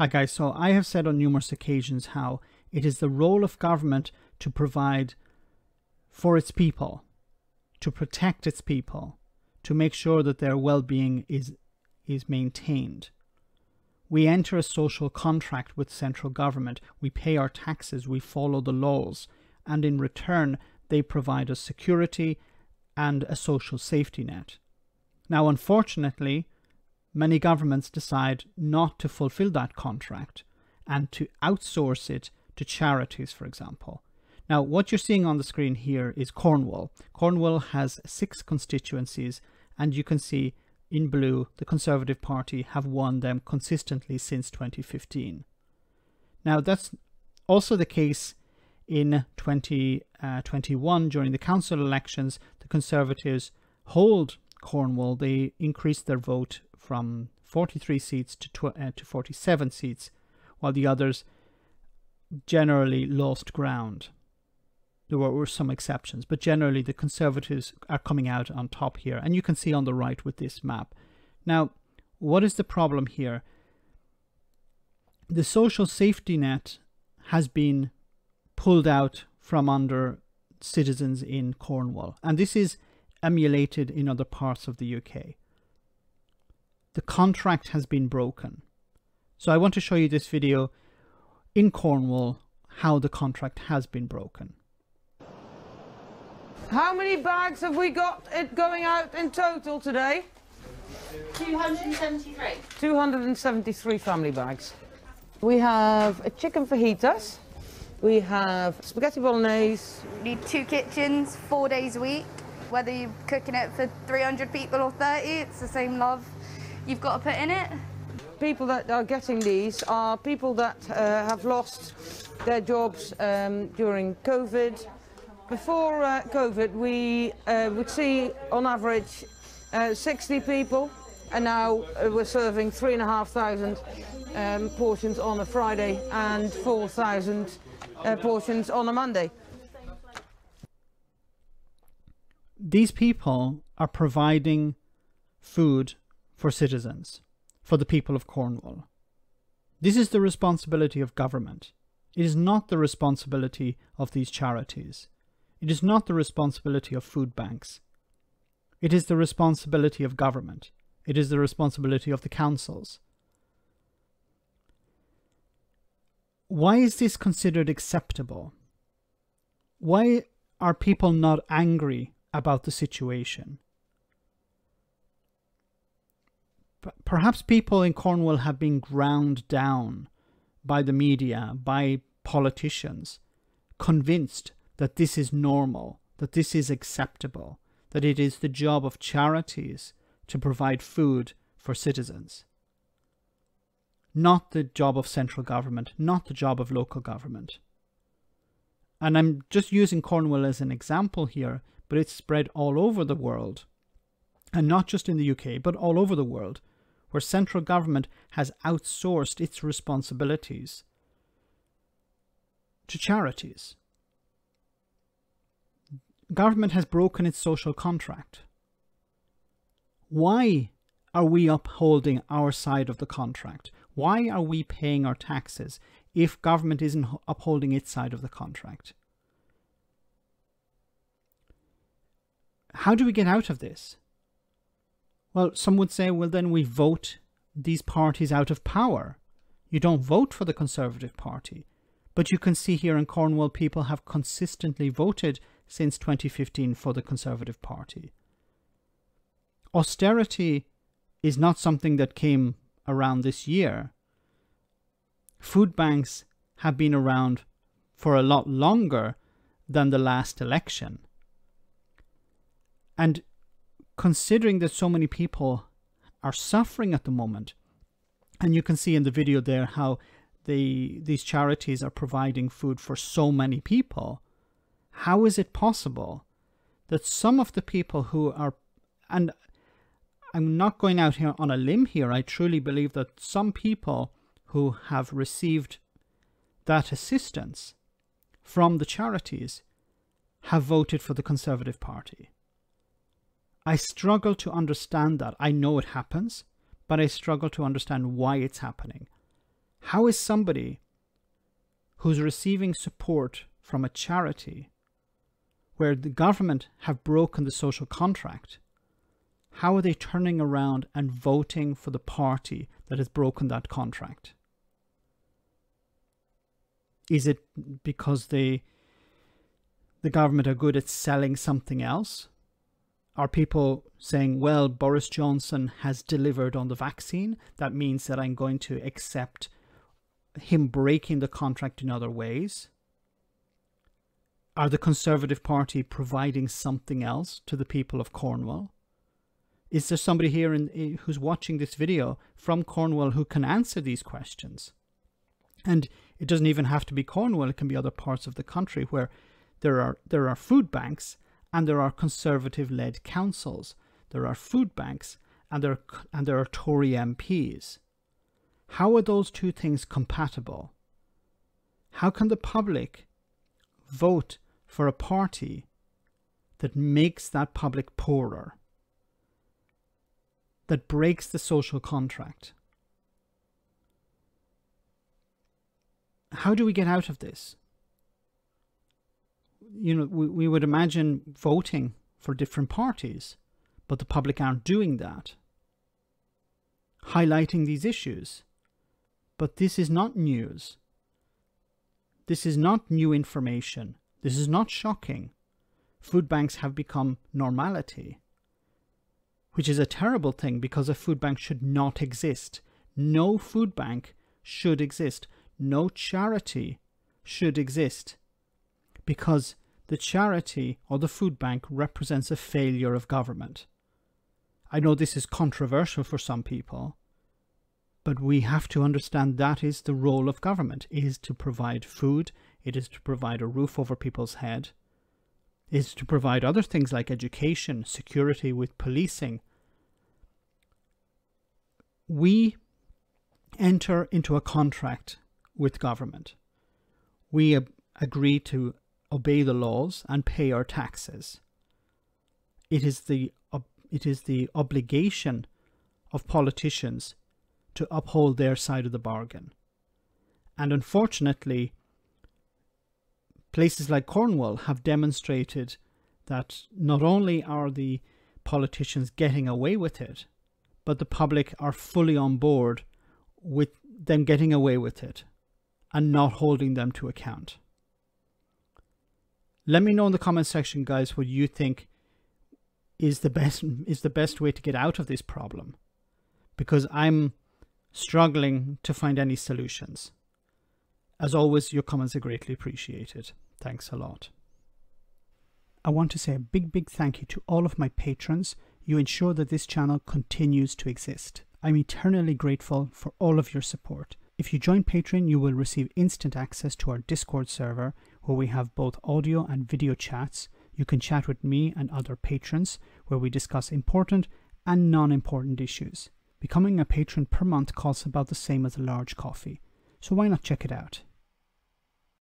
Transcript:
Hi guys, so I have said on numerous occasions how it is the role of government to provide for its people, to protect its people, to make sure that their well-being is maintained. We enter a social contract with central government, we pay our taxes, we follow the laws, and in return they provide us security and a social safety net. Now unfortunately, many governments decide not to fulfill that contract and to outsource it to charities, for example. Now, what you're seeing on the screen here is Cornwall. Cornwall has 6 constituencies, and you can see in blue, the Conservative Party have won them consistently since 2015. Now, that's also the case in 2021 during the council elections. The Conservatives hold Cornwall. They increased their vote from 43 seats to 47 seats, while the others generally lost ground. There were some exceptions, but generally the Conservatives are coming out on top here, and you can see on the right with this map. Now, what is the problem here? The social safety net has been pulled out from under citizens in Cornwall, and this is emulated in other parts of the UK. The contract has been broken. So I want to show you this video in Cornwall, how the contract has been broken. How many bags have we got going out in total today? 273. 273 family bags. We have a chicken fajitas. We have spaghetti bolognese. We need 2 kitchens, 4 days a week. Whether you're cooking it for 300 people or 30, it's the same love you've got to put in it. People that are getting these are people that have lost their jobs during COVID. Before COVID, we would see on average 60 people, and now we're serving 3,500 portions on a Friday and 4,000 portions on a Monday. These people are providing food for citizens, for the people of Cornwall. This is the responsibility of government. It is not the responsibility of these charities. It is not the responsibility of food banks. It is the responsibility of government. It is the responsibility of the councils. Why is this considered acceptable? Why are people not angry about the situation? Perhaps people in Cornwall have been ground down by the media, by politicians, convinced that this is normal, that this is acceptable, that it is the job of charities to provide food for citizens. Not the job of central government, not the job of local government. And I'm just using Cornwall as an example here, but it's spread all over the world. And not just in the UK, but all over the world, where central government has outsourced its responsibilities to charities. Government has broken its social contract. Why are we upholding our side of the contract? Why are we paying our taxes if government isn't upholding its side of the contract? How do we get out of this? Well, some would say, well, then we vote these parties out of power. You don't vote for the Conservative Party. But you can see here in Cornwall, people have consistently voted since 2015 for the Conservative Party. Austerity is not something that came around this year. Food banks have been around for a lot longer than the last election. And considering that so many people are suffering at the moment, and you can see in the video there how these charities are providing food for so many people, how is it possible that some of the people who are, and I'm not going out here on a limb here, I truly believe that some people who have received that assistance from the charities have voted for the Conservative Party? I struggle to understand that. I know it happens, but I struggle to understand why it's happening. How is somebody who's receiving support from a charity where the government have broken the social contract, how are they turning around and voting for the party that has broken that contract? Is it because the government are good at selling something else? Are people saying, well, Boris Johnson has delivered on the vaccine, that means that I'm going to accept him breaking the contract in other ways? Are the Conservative Party providing something else to the people of Cornwall? Is there somebody here who's watching this video from Cornwall who can answer these questions? And it doesn't even have to be Cornwall. It can be other parts of the country where there are food banks and there are Conservative-led councils. There are food banks and there are Tory MPs. How are those two things compatible? How can the public vote for a party that makes that public poorer, that breaks the social contract? How do we get out of this? You know, we would imagine voting for different parties, but the public aren't doing that, highlighting these issues. But this is not news. This is not new information. This is not shocking. Food banks have become normality, which is a terrible thing because a food bank should not exist. No food bank should exist. No charity should exist, because the charity or the food bank represents a failure of government. I know this is controversial for some people, but we have to understand that is the role of government. It is to provide food, it is to provide a roof over people's head, it is to provide other things like education, security with policing. We enter into a contract with government. We agree to obey the laws and pay our taxes. It is the obligation of politicians to uphold their side of the bargain. And unfortunately, places like Cornwall have demonstrated that not only are the politicians getting away with it, but the public are fully on board with them getting away with it and not holding them to account. Let me know in the comment section, guys, what you think is the best way to get out of this problem, because I'm struggling to find any solutions. As always, your comments are greatly appreciated. Thanks a lot. I want to say a big thank you to all of my patrons. You ensure that this channel continues to exist. I'm eternally grateful for all of your support. If you join Patreon, you will receive instant access to our Discord server, where we have both audio and video chats. You can chat with me and other patrons, where we discuss important and non-important issues. Becoming a patron per month costs about the same as a large coffee, so why not check it out?